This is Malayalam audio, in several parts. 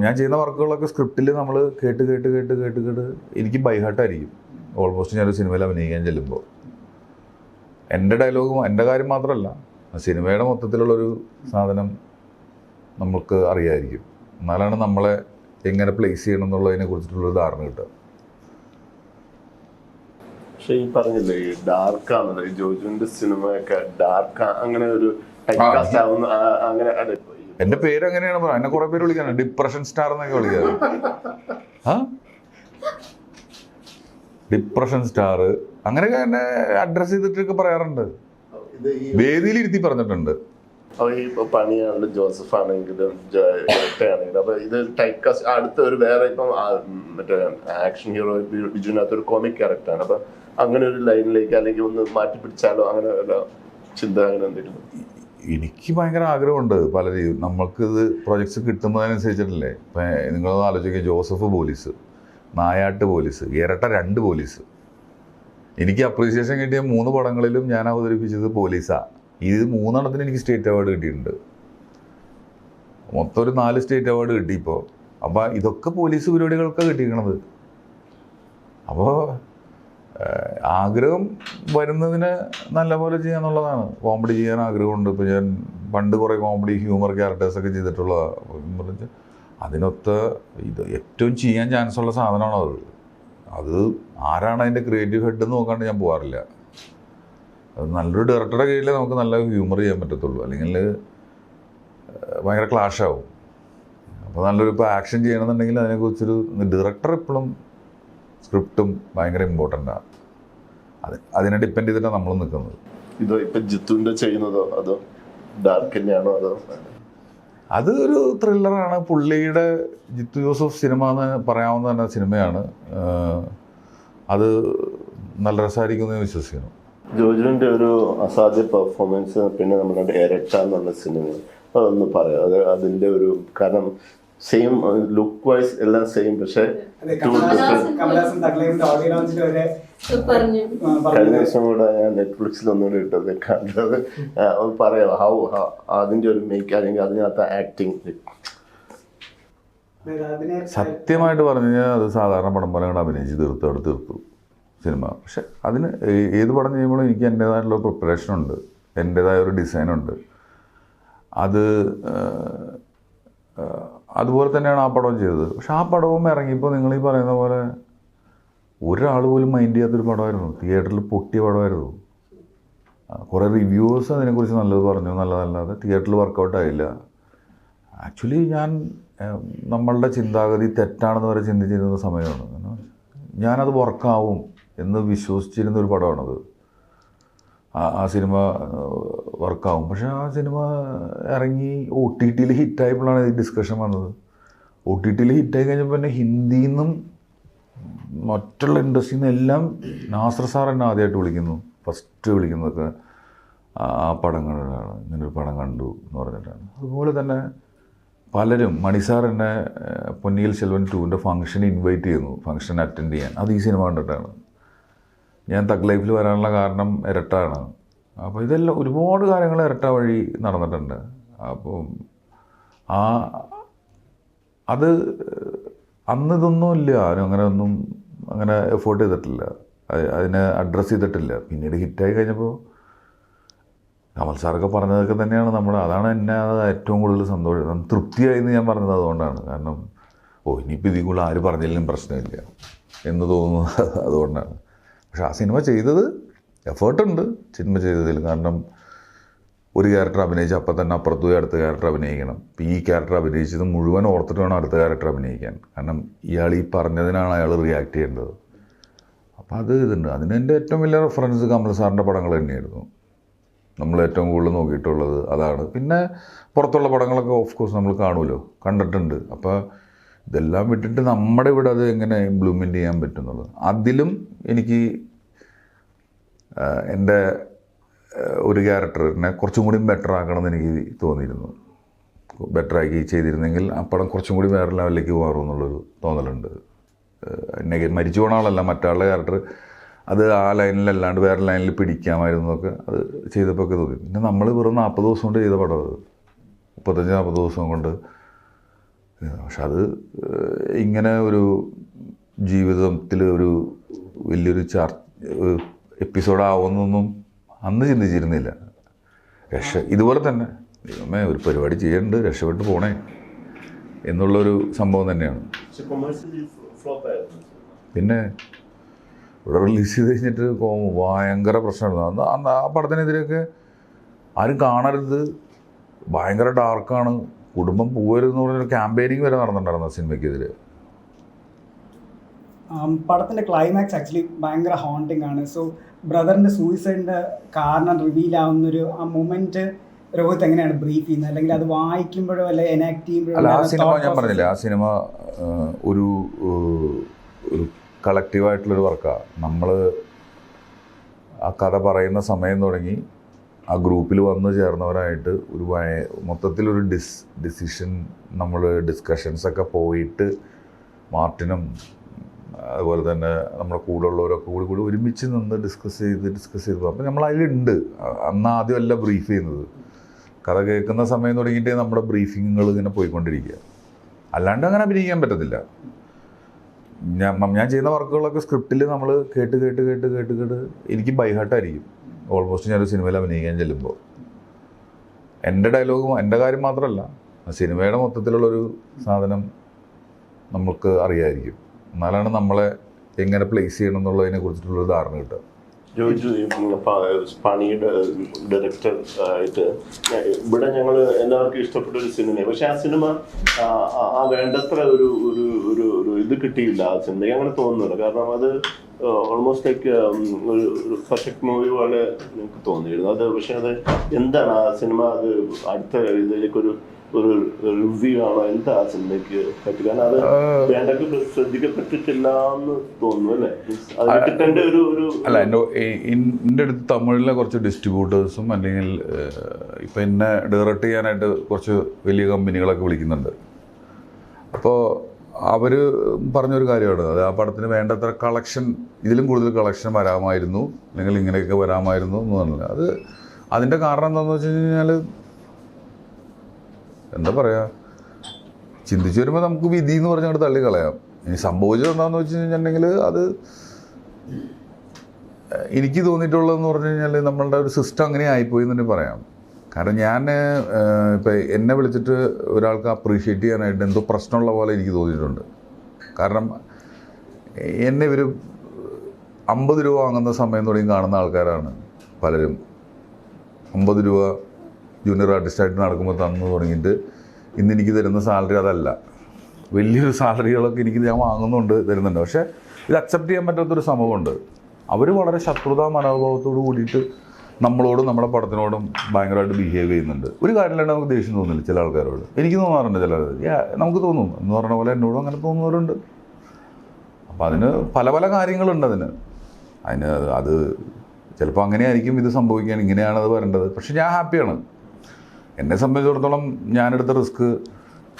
ഞാൻ ചെയ്യുന്ന വർക്കുകളൊക്കെ സ്ക്രിപ്റ്റിൽ നമ്മൾ കേട്ട് കേട്ട് കേട്ട് കേട്ട് കേട്ട് എനിക്ക് ബൈഹാർട്ടായിരിക്കും ഓൾമോസ്റ്റ് ഞാനൊരു സിനിമയിൽ അഭിനയിക്കാൻ ചെല്ലുമ്പോൾ. എൻ്റെ ഡയലോഗും എൻ്റെ കാര്യം മാത്രമല്ല, സിനിമയുടെ മൊത്തത്തിലുള്ളൊരു സാധനം നമുക്ക് അറിയാമായിരിക്കും. എന്നാലാണ് നമ്മളെ എങ്ങനെ പ്ലേസ് ചെയ്യണം എന്നുള്ളതിനെ കുറിച്ചിട്ടുള്ളൊരു ധാരണ കിട്ടുക. പക്ഷെ ഈ പറഞ്ഞില്ലേ ഈ ഡാർക്കാണല്ലോ, ഈ ജോജുവിന്റെ സിനിമയൊക്കെ ഡാർക്ക്, അങ്ങനെ ഒരു അങ്ങനെ. എന്റെ പേര് അങ്ങനെയാണ് പറയാം. എന്നെ കുറെ പേര് വിളിക്കാണ് ഡിപ്രഷൻ സ്റ്റാർ എന്നൊക്കെ വിളിക്കാറ്. ഡിപ്രഷൻ സ്റ്റാർ അങ്ങനെയൊക്കെ എന്നെ അഡ്രസ് ചെയ്തിട്ടൊക്കെ പറയാറുണ്ട്, വേദിയിൽ ഇരുത്തി പറഞ്ഞിട്ടുണ്ട്. അപ്പൊ ഈ പണിയാണെങ്കിലും ജോസഫ് ആണെങ്കിലും ആണെങ്കിലും അപ്പൊ ഇത് ടൈപ്പ് കാസ്റ്റ് അടുത്ത ഒരു വേറെ ഇപ്പം മറ്റേ ആക്ഷൻ ഹീറോ ബിജുവിനകത്ത് ഒരു കോമിക് ക്യാരക്ടറാണ്. അപ്പൊ അങ്ങനെ ഒരു ലൈനിലേക്ക് അല്ലെങ്കിൽ ഒന്ന് മാറ്റി പിടിച്ചാലോ അങ്ങനെ ഒരു ചിന്ത അങ്ങനെ എന്തെങ്കിലും? എനിക്ക് ഭയങ്കര ആഗ്രഹമുണ്ട് പലരും. നമ്മൾക്കിത് പ്രൊജക്ട്സ് കിട്ടുന്നതിനനുസരിച്ചിട്ടല്ലേ. ഇപ്പം നിങ്ങളൊന്ന് ആലോചിക്കുക, ജോസഫ് പോലീസ്, നായാട്ട് പോലീസ്, ഇരട്ട 2 പോലീസ്. എനിക്ക് അപ്രീസിയേഷൻ കിട്ടിയ 3 പടങ്ങളിലും ഞാൻ അവതരിപ്പിച്ചത് പോലീസാണ്. ഇത് 3 എണ്ണത്തിന് എനിക്ക് സ്റ്റേറ്റ് അവാർഡ് കിട്ടിയിട്ടുണ്ട്. മൊത്തം ഒരു 4 സ്റ്റേറ്റ് അവാർഡ് കിട്ടിയിപ്പോൾ. അപ്പോൾ ഇതൊക്കെ പോലീസ് പരിപാടികൾക്കാണ് കിട്ടിയിരിക്കണത്. അപ്പോൾ ആഗ്രഹം വരുന്നതിന് നല്ലപോലെ ചെയ്യാന്നുള്ളതാണ്. കോമഡി ചെയ്യാൻ ആഗ്രഹമുണ്ട്. ഇപ്പോൾ ഞാൻ പണ്ട് കുറേ കോമഡി ഹ്യൂമർ ക്യാരക്ടേഴ്സൊക്കെ ചെയ്തിട്ടുള്ള അതിനൊത്ത ഇത് ഏറ്റവും ചെയ്യാൻ ചാൻസ് ഉള്ള സാധനമാണ് അത് ആരാണ് അതിൻ്റെ ക്രിയേറ്റീവ് ഹെഡ് എന്ന് നോക്കാണ്ട് ഞാൻ പോകാറില്ല. അത് നല്ലൊരു ഡയറക്ടറുടെ കീഴിൽ നമുക്ക് നല്ല ഹ്യൂമർ ചെയ്യാൻ പറ്റത്തുള്ളൂ, അല്ലെങ്കിൽ ഭയങ്കര ക്ലാഷാവും. അപ്പോൾ ഇപ്പോൾ ആക്ഷൻ ചെയ്യണമെന്നുണ്ടെങ്കിൽ അതിനെക്കുറിച്ചൊരു ഡയറക്ടർ എപ്പോഴും സ്ക്രിപ്റ്റും ഭയങ്കര ഇമ്പോർട്ടൻ്റാണ്. അതിനെ ഡിപ്പെൻഡ് ചെയ്തിട്ടാണ് നമ്മൾ നിൽക്കുന്നത്. ഇതോ ഇപ്പം ജിത്തുവിൻ്റെ ചെയ്യുന്നതോ അതോ ഡാർക്ക് തന്നെയാണോ അതോ? അത് ഒരു ത്രില്ലറാണ്. പുള്ളിയുടെ ജിത്തു ജോസഫ് സിനിമ എന്ന് പറയാവുന്ന തന്നെ സിനിമയാണ്. അത് നല്ല രസമായിരിക്കുമെന്ന് ഞാൻ വിശ്വസിക്കുന്നു. ജോജുവിൻ്റെ ഒരു അസാധ്യ പെർഫോമൻസ്, പിന്നെ നമ്മുടെ ഇരട്ട എന്നുള്ള സിനിമ, അതൊന്ന് പറയാം. അതിൻ്റെ ഒരു കാരണം സെയിം ലുക്ക് വൈസ് എല്ലാം സെയിം, പക്ഷേ കഴിഞ്ഞ ദിവസം കൂടെ ഞാൻ നെറ്റ്ഫ്ലിക്സിൽ ഒന്നുകൂടെ ഇട്ടത് കണ്ടത്. പറയാം അതിൻ്റെ ഒരു മേക്ക് അല്ലെങ്കിൽ അതിനകത്ത് ആക്ടിങ്. സത്യമായിട്ട് പറഞ്ഞു കഴിഞ്ഞാൽ അത് സാധാരണ പടം പോലെ അങ്ങോട്ട് അഭിനയിച്ച് തീർത്തു സിനിമ. പക്ഷെ അതിന് ഏത് പടം ചെയ്യുമ്പോഴും എനിക്ക് എൻ്റേതായിട്ടുള്ള പ്രിപ്പറേഷനുണ്ട്, എൻ്റേതായ ഒരു ഡിസൈനുണ്ട്. അതുപോലെ തന്നെയാണ് ആ പടവും ചെയ്തത്. പക്ഷെ ആ പടവും ഇറങ്ങിയപ്പോൾ നിങ്ങൾ ഈ പറയുന്ന പോലെ ഒരാൾ പോലും മൈൻഡ് ചെയ്യാത്തൊരു പടമായിരുന്നു. തിയേറ്ററിൽ പൊട്ടിയ പടമായിരുന്നു. കുറേ റിവ്യൂവേഴ്സ് അതിനെക്കുറിച്ച് നല്ലത് പറഞ്ഞു, നല്ലതല്ലാതെ തിയേറ്ററിൽ വർക്കൗട്ടായില്ല. ആക്ച്വലി നമ്മളുടെ ചിന്താഗതി തെറ്റാണെന്ന് വരെ ചിന്തിച്ചിരുന്ന സമയമാണ്. ഞാനത് വർക്കാവും എന്ന് വിശ്വസിച്ചിരുന്നൊരു പടമാണത്. ആ സിനിമ വർക്കാവും. പക്ഷെ ആ സിനിമ ഇറങ്ങി OTT ഹിറ്റായപ്പോഴാണ് ഈ ഡിസ്കഷൻ വന്നത്. OTT ഹിറ്റായി കഴിഞ്ഞപ്പോൾ തന്നെ ഹിന്ദിയിൽ നിന്നും മറ്റുള്ള ഇൻഡസ്ട്രിയിൽ നിന്നും എല്ലാം നാസർ സാർ എന്നെ ആദ്യമായിട്ട് വിളിക്കുന്നു. ഫസ്റ്റ് വിളിക്കുന്നതൊക്കെ ആ പടം കണ്ടിട്ടാണ്, ഇങ്ങനൊരു പടം കണ്ടു എന്ന് പറഞ്ഞിട്ടാണ്. അതുപോലെ തന്നെ പലരും, മണിസാർ എന്നെ പൊന്നിയിൽ സെൽവൻ 2ൻ്റെ ഫംഗ്ഷൻ ഇൻവൈറ്റ് ചെയ്യുന്നു, ഫംഗ്ഷൻ അറ്റൻഡ് ചെയ്യാൻ. അത് ഈ സിനിമ കണ്ടിട്ടാണ്. ഞാൻ തഗ് ലൈഫിൽ വരാനുള്ള കാരണം ഇരട്ടാണ്. അപ്പോൾ ഇതെല്ലാം ഒരുപാട് കാര്യങ്ങൾ ഇരട്ട വഴി നടന്നിട്ടുണ്ട്. അപ്പം അത് അന്ന് ഇതൊന്നും ഇല്ല, അങ്ങനെ എഫേർട്ട് ചെയ്തിട്ടില്ല, അതിനെ അഡ്രസ്സ് ചെയ്തിട്ടില്ല. പിന്നീട് ഹിറ്റായി കഴിഞ്ഞപ്പോൾ കമൽ സാറൊക്കെ പറഞ്ഞതൊക്കെ തന്നെയാണ് അതാണ് എന്നെ ഏറ്റവും കൂടുതൽ സന്തോഷം, തൃപ്തിയായി എന്ന് ഞാൻ പറഞ്ഞത് അതുകൊണ്ടാണ്. കാരണം ഇനിയിപ്പോൾ ഇതിൽ കൂടുതൽ ആര് പറഞ്ഞാലും പ്രശ്നമില്ല എന്ന് തോന്നുന്നത് അതുകൊണ്ടാണ്. പക്ഷെ ആ സിനിമ ചെയ്തത് എഫേർട്ടുണ്ട് സിനിമ ചെയ്തതിൽ. കാരണം ഒരു ക്യാരക്ടർ അഭിനയിച്ച് അപ്പം തന്നെ അപ്പുറത്ത് പോയി അടുത്ത ക്യാരക്ടർ അഭിനയിക്കണം. ഇപ്പം ഈ ക്യാരക്ടർ അഭിനയിച്ചത് മുഴുവൻ ഓർത്തിട്ട് വേണം അടുത്ത ക്യാരക്ടർ അഭിനയിക്കാൻ. കാരണം ഇയാൾ ഈ പറഞ്ഞതിനാണ് അയാൾ റിയാക്ട് ചെയ്യേണ്ടത്. അപ്പോൾ ഇതുണ്ട്. അതിനെൻ്റെ ഏറ്റവും വലിയ റെഫറൻസ് കമൽ സാറിൻ്റെ പടങ്ങൾ തന്നെയായിരുന്നു. നമ്മൾ ഏറ്റവും കൂടുതൽ നോക്കിയിട്ടുള്ളത് അതാണ്. പിന്നെ പുറത്തുള്ള പടങ്ങളൊക്കെ ഓഫ് കോഴ്സ് നമ്മൾ കാണുമല്ലോ, കണ്ടിട്ടുണ്ട്. അപ്പോൾ ഇതെല്ലാം വിട്ടിട്ട് നമ്മുടെ ഇവിടെ അത് എങ്ങനെ ഇംപ്ലിമെൻ്റ് ചെയ്യാൻ പറ്റുന്നുള്ളത്, അതിലും എനിക്ക് എൻ്റെ ഒരു ക്യാരക്ടറിനെ കുറച്ചും കൂടി ബെറ്റർ ആക്കണമെന്ന് എനിക്ക് തോന്നിയിരുന്നു. ബെറ്ററാക്കി ചെയ്തിരുന്നെങ്കിൽ ആ പടം കുറച്ചും കൂടി വേറെ ലെവലിലേക്ക് മാറുമെന്നുള്ളൊരു തോന്നലുണ്ട്. മരിച്ചു പോണ ആളല്ല, മറ്റാളുടെ ക്യാരക്ടർ അത് ആ ലൈനിലല്ലാണ്ട് വേറെ ലൈനിൽ പിടിക്കാമായിരുന്നു എന്നൊക്കെ അത് ചെയ്തപ്പോൾ ഒക്കെ തോന്നി. പിന്നെ നമ്മൾ വെറും 40 ദിവസം കൊണ്ട് ചെയ്ത പടം, അത് 35-40 ദിവസം കൊണ്ട് പക്ഷെ അത് ഇങ്ങനെ ഒരു ജീവിതത്തിൽ ഒരു വലിയൊരു എപ്പിസോഡാവുന്നൊന്നും അന്ന് ചിന്തിച്ചിരുന്നില്ല. ഇതുപോലെ തന്നെ ദൈവമേ ഒരു പരിപാടി ചെയ്യുന്നുണ്ട്, രക്ഷപ്പെട്ട് പോണേ എന്നുള്ളൊരു സംഭവം തന്നെയാണ്. പിന്നെ ഇവിടെ റിലീസ് ചെയ്ത് കഴിഞ്ഞിട്ട് ഭയങ്കര പ്രശ്നമായിരുന്നു. അന്ന് ആ പടത്തിനെതിരെയൊക്കെ ആരും കാണരുത്, ഭയങ്കര ഡാർക്കാണ്, കുടുംബം പോകരുതെന്ന് പറഞ്ഞൊരു ക്യാമ്പയിനിങ് വരെ നടന്നിട്ടുണ്ടായിരുന്നു ആ സിനിമയ്ക്കെതിരെ. പടത്തിൻ്റെ ക്ലൈമാക്സ് ആക്ച്വലി ഭയങ്കര ഹോണ്ടിങ് ആണ്. സോ ബ്രദറിൻ്റെ സൂയിസൈഡിൻ്റെ കാരണം റിവീൽ ആവുന്നൊരു ആ മൊമെൻറ്റ് രോഹിത് എങ്ങനെയാണ് ബ്രീഫ് ചെയ്യുന്നത്, അല്ലെങ്കിൽ അത് വായിക്കുമ്പോഴോ അല്ലെങ്കിൽ എനാക്ട് ചെയ്യുമ്പോഴോ? അല്ല, ആ സിനിമ ഞാൻ പറഞ്ഞില്ല, ആ സിനിമ ഒരു കളക്റ്റീവായിട്ടുള്ളൊരു വർക്കാണ്. നമ്മൾ ആ കഥ പറയുന്ന സമയം തുടങ്ങി ആ ഗ്രൂപ്പിൽ വന്നു ചേർന്നവരായിട്ട് ഒരു മൊത്തത്തിലൊരു ഡിസിഷൻ, നമ്മൾ ഡിസ്കഷൻസൊക്കെ പോയിട്ട് മാർട്ടിനും അതുപോലെ തന്നെ നമ്മുടെ കൂടെ ഉള്ളവരൊക്കെ കൂടി ഒരുമിച്ച് നിന്ന് ഡിസ്കസ് ചെയ്ത് അപ്പം നമ്മൾ അതിലുണ്ട്. അന്ന് ആദ്യമല്ല ബ്രീഫ് ചെയ്യുന്നത്, കഥ കേൾക്കുന്ന സമയം തുടങ്ങിയിട്ട് നമ്മുടെ ബ്രീഫിങ്ങുകൾ ഇങ്ങനെ പോയിക്കൊണ്ടിരിക്കുക. അല്ലാണ്ട് അങ്ങനെ അഭിനയിക്കാൻ പറ്റത്തില്ല. ഞാൻ ചെയ്യുന്ന വർക്കുകളൊക്കെ സ്ക്രിപ്റ്റിൽ നമ്മൾ കേട്ട് എനിക്ക് ബൈഹാർട്ടായിരിക്കും ഓൾമോസ്റ്റ്. ഞാനൊരു സിനിമയിൽ അഭിനയിക്കാൻ ചെല്ലുമ്പോൾ എൻ്റെ ഡയലോഗും എൻ്റെ കാര്യം മാത്രമല്ല, സിനിമയുടെ മൊത്തത്തിലുള്ളൊരു സാധനം നമുക്ക് അറിയാമായിരിക്കും. എന്നാലാണ് നമ്മളെ എങ്ങനെ പ്ലേസ് ചെയ്യണം എന്നുള്ളതിനെ കുറിച്ചിട്ടുള്ളൊരു ധാരണ കിട്ടുക. പണിയുടെ ഡയറക്ടർ ആയിട്ട് ഇവിടെ ഞങ്ങൾ എല്ലാവർക്കും ഇഷ്ടപ്പെട്ട ഒരു സിനിമയാണ്. പക്ഷെ ആ സിനിമ ആ വേണ്ടത്ര ഒരു ഒരു ഒരു ഒരു ഇത് കിട്ടിയില്ല ആ സിനിമയ്ക്ക്, അങ്ങനെ തോന്നുന്നില്ല. കാരണം അത് ഓൾമോസ്റ്റ് ലൈക്ക് ഒരു പെർഫെക്റ്റ് മൂവി പോലെ എനിക്ക് തോന്നിയിരുന്നു അത്. പക്ഷെ അത് എന്താണ് ആ സിനിമ, അത് അടുത്ത ഇതിലേക്കൊരു റിവ്യൂ ആണോ, എന്താ ആ സിനിമയ്ക്ക് പറ്റി? കാരണം അത് വേണ്ടൊക്കെ ശ്രദ്ധിക്കപ്പെട്ടിട്ടില്ല എന്ന് തോന്നുന്നു അല്ലേ? അത് കിട്ടേണ്ട ഒരു അല്ല, എൻ്റെ അടുത്ത് തമിഴിലെ കുറച്ച് ഡിസ്ട്രിബ്യൂട്ടേഴ്സും അല്ലെങ്കിൽ ഇപ്പം എന്നെ ഡയറക്റ്റ് ചെയ്യാനായിട്ട് കുറച്ച് വലിയ കമ്പനികളൊക്കെ വിളിക്കുന്നുണ്ട്. അപ്പോൾ അവർ പറഞ്ഞൊരു കാര്യമാണ്, അത് ആ പടത്തിന് വേണ്ടത്ര കളക്ഷൻ, ഇതിലും കൂടുതൽ കളക്ഷൻ വരാമായിരുന്നു, അല്ലെങ്കിൽ ഇങ്ങനെയൊക്കെ വരാമായിരുന്നു എന്ന് പറഞ്ഞില്ല. അത് അതിൻ്റെ കാരണം എന്താണെന്ന് വെച്ച് കഴിഞ്ഞാൽ എന്താ പറയുക, ചിന്തിച്ച് വരുമ്പോൾ നമുക്ക് വിധി എന്ന് പറഞ്ഞങ്ങോട്ട് തള്ളിക്കളയാം. ഇനി സംഭവിച്ചത് എന്താണെന്ന് വെച്ച് കഴിഞ്ഞിട്ടുണ്ടെങ്കിൽ അത് എനിക്ക് തോന്നിയിട്ടുള്ളതെന്ന് പറഞ്ഞു കഴിഞ്ഞാൽ നമ്മളുടെ ഒരു സിസ്റ്റം അങ്ങനെ ആയിപ്പോയി എന്ന് തന്നെ പറയാം. കാരണം ഞാൻ ഇപ്പം എന്നെ വിളിച്ചിട്ട് ഒരാൾക്ക് അപ്രീഷിയേറ്റ് ചെയ്യാനായിട്ട് എന്തോ പ്രശ്നമുള്ള പോലെ എനിക്ക് തോന്നിയിട്ടുണ്ട്. കാരണം എന്നെ ഇവർ 50 രൂപ വാങ്ങുന്ന സമയം തുടങ്ങി കാണുന്ന ആൾക്കാരാണ് പലരും. 50 രൂപ ജൂനിയർ ആർട്ടിസ്റ്റായിട്ട് നടക്കുമ്പോൾ തന്നു തുടങ്ങിയിട്ട് ഇന്നെനിക്ക് തരുന്ന സാലറി അതല്ല. വലിയൊരു സാലറികളൊക്കെ ഞാൻ വാങ്ങുന്നുണ്ട്, തരുന്നുണ്ട്. പക്ഷേ ഇത് അക്സെപ്റ്റ് ചെയ്യാൻ പറ്റാത്തൊരു സംഭവമുണ്ട്. അവർ വളരെ ശത്രുതാ മനോഭാവത്തോട് കൂടിയിട്ട് നമ്മളോടും നമ്മുടെ പടത്തിനോടും ഭയങ്കരമായിട്ട് ബിഹേവ് ചെയ്യുന്നുണ്ട്. ഒരു കാര്യമില്ലാണ്ട് നമുക്ക് ദേഷ്യം തോന്നില്ല ചില ആൾക്കാരോട്. എനിക്ക് തോന്നാറുണ്ട് ചില നമുക്ക് തോന്നും എന്ന് പറഞ്ഞ പോലെ എന്നോടും അങ്ങനെ തോന്നുന്നവരുണ്ട്. അപ്പോൾ അതിന് പല കാര്യങ്ങളുണ്ട്. അതിന് അത് ചിലപ്പോൾ അങ്ങനെയായിരിക്കും ഇത് സംഭവിക്കാൻ, ഇങ്ങനെയാണത് വരേണ്ടത്. പക്ഷെ ഞാൻ ഹാപ്പിയാണ്. എന്നെ സംബന്ധിച്ചിടത്തോളം ഞാനെടുത്ത റിസ്ക്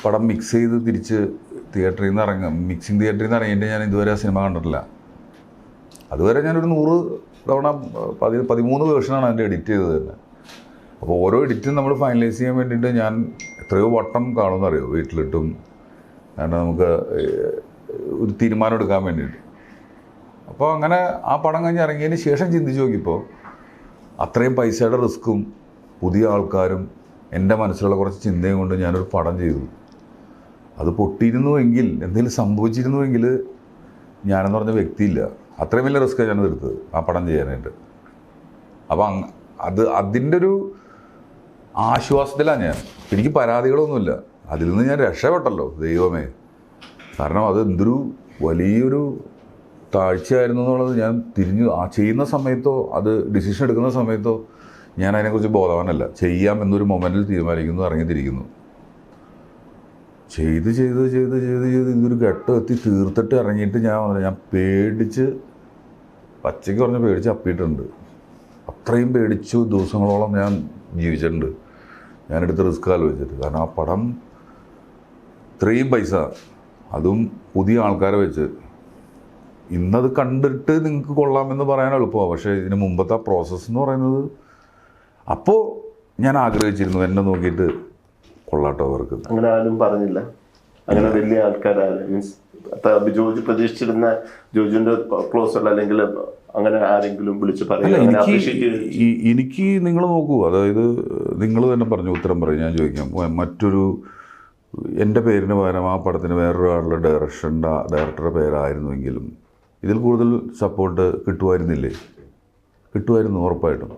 പടം മിക്സ് ചെയ്ത് തിരിച്ച് മിക്സിങ് തിയേറ്ററിൽ നിന്ന് ഇറങ്ങിയിട്ട് ഞാൻ ഇതുവരെ ആ സിനിമ കണ്ടിട്ടില്ല. അതുവരെ ഞാനൊരു 100 തവണ 13 വേർഷനാണ് അതിൻ്റെ എഡിറ്റ് ചെയ്തത് തന്നെ. അപ്പോൾ ഓരോ എഡിറ്റും നമ്മൾ ഫൈനലൈസ് ചെയ്യാൻ വേണ്ടിയിട്ട് ഞാൻ എത്രയോ വട്ടം കാണുമെന്നറിയോ വീട്ടിലിട്ടും. കാരണം നമുക്ക് ഒരു തീരുമാനം എടുക്കാൻ വേണ്ടിയിട്ട്. അപ്പോൾ അങ്ങനെ ആ പടം കഴിഞ്ഞ് ഇറങ്ങിയതിന് ശേഷം ചിന്തിച്ച് നോക്കിയപ്പോൾ അത്രയും പൈസയുടെ റിസ്ക്കും പുതിയ ആൾക്കാരും എൻ്റെ മനസ്സിലുള്ള കുറച്ച് ചിന്തയും കൊണ്ട് ഞാനൊരു പടം ചെയ്തു. അത് പൊട്ടിയിരുന്നുവെങ്കിൽ, എന്തെങ്കിലും സംഭവിച്ചിരുന്നുവെങ്കിൽ ഞാനെന്ന് പറഞ്ഞ വ്യക്തിയില്ല. അത്രയും വലിയ റിസ്ക്കാണ് ഞാനത് എടുത്തത് ആ പടം ചെയ്യാനായിട്ട്. അപ്പം അതിൻ്റെ ഒരു ആശ്വാസത്തിലാണ് ഞാൻ. എനിക്ക് പരാതികളൊന്നുമില്ല. അതിൽ നിന്ന് ഞാൻ രക്ഷപ്പെട്ടല്ലോ, ദൈവമേ. കാരണം അത് എന്തൊരു വലിയൊരു താഴ്ചയായിരുന്നു എന്നുള്ളത് ഞാൻ ചെയ്യുന്ന സമയത്തോ അത് ഡിസിഷൻ എടുക്കുന്ന സമയത്തോ ഞാൻ അതിനെക്കുറിച്ച് ബോധവാനല്ല. ചെയ്യാം എന്നൊരു മൊമെൻറ്റിൽ തീരുമാനിക്കുന്നു, ഇറങ്ങിത്തിരിക്കുന്നു. ചെയ്ത് ഇതൊരു ഘട്ടം എത്തി തീർത്തിട്ട് ഇറങ്ങിയിട്ട് ഞാൻ പേടിച്ച്, പച്ചയ്ക്ക് പറഞ്ഞ് പേടിച്ച് അപ്പിയിട്ടുണ്ട്. അത്രയും പേടിച്ചു ദിവസങ്ങളോളം ഞാൻ ജീവിച്ചിട്ടുണ്ട് ഞാനെടുത്ത റിസ്ക് ആലോചിച്ചിട്ട്. കാരണം ആ പടം ഇത്രയും പൈസ, അതും പുതിയ ആൾക്കാരെ വെച്ച്, ഇന്നത് കണ്ടിട്ട് നിങ്ങൾക്ക് കൊള്ളാമെന്ന് പറയാൻ എളുപ്പമാണ്. പക്ഷേ ഇതിന് മുമ്പത്തെ പ്രോസസ്സ് എന്ന് പറയുന്നത്, അപ്പോൾ ഞാൻ ആഗ്രഹിച്ചിരുന്നു എന്നെ നോക്കിയിട്ട് കൊള്ളാട്ടോ അവർക്ക്. അങ്ങനെ ആരും പറഞ്ഞില്ല. അങ്ങനെ വലിയ ആൾക്കാരാണ് മീൻസ് ജോജു പ്രതീക്ഷിച്ചിരുന്ന ജോജുവിന്റെ ക്ലോസ് ഉള്ള അല്ലെങ്കിൽ അങ്ങനെ ആരെങ്കിലും വിളിച്ച് അല്ല പറയുക അങ്ങനെ appreciate ചെയ്ത് എനിക്ക് നിങ്ങൾ നോക്കൂ, അതായത് നിങ്ങൾ തന്നെ പറഞ്ഞു ഉത്തരം പറയും, ഞാൻ ചോദിക്കാം. മറ്റൊരു എൻ്റെ പേരിന് പകരം ആ പടത്തിന് വേറൊരാളുടെ ഡയറക്ടറുടെ പേരായിരുന്നുവെങ്കിലും ഇതിൽ കൂടുതൽ സപ്പോർട്ട് കിട്ടുമായിരുന്നില്ലേ? കിട്ടുമായിരുന്നു ഉറപ്പായിട്ടും.